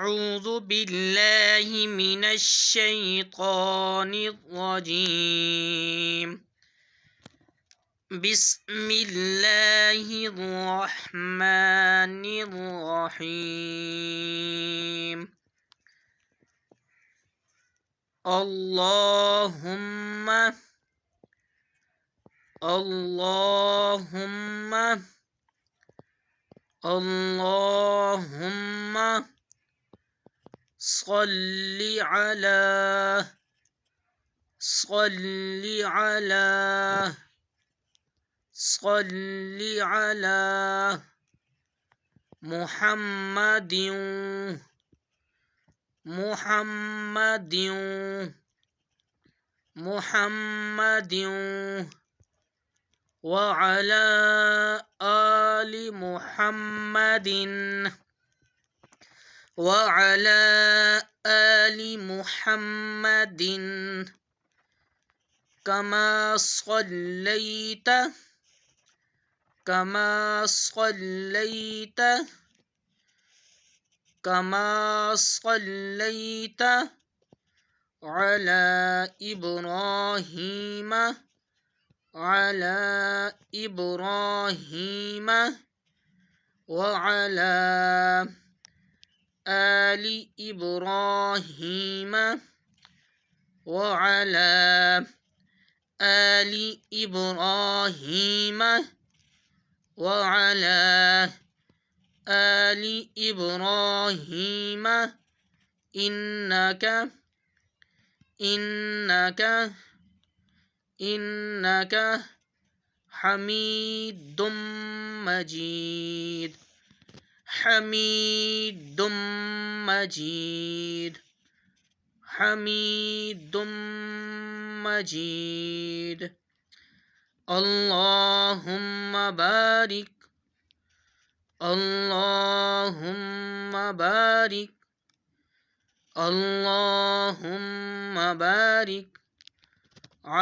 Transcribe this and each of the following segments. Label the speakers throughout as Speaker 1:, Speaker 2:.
Speaker 1: أعوذ بالله من الشيطان الرجيم. بسم الله الرحمن الرحيم. اللهم اللهم اللهم صل على محمد وعلى آل محمد كما صليت على إبراهيم وعلى آل إبراهيم إنك حميد مجيد. اللهم بارك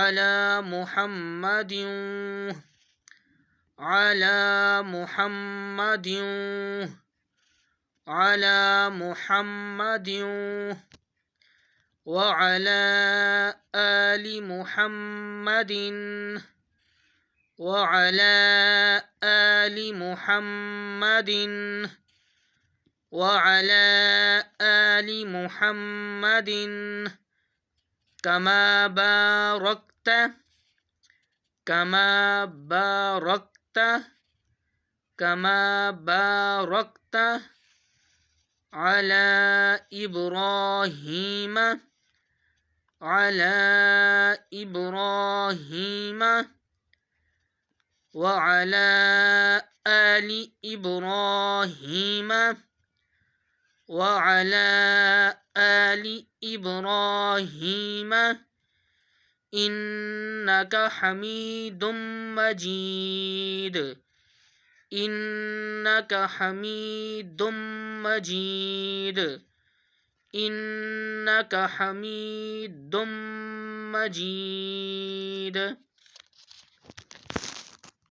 Speaker 1: على محمد وعلى آل محمد كما باركت على إبراهيم وعلى آل إبراهيم إنك حميد مجيد.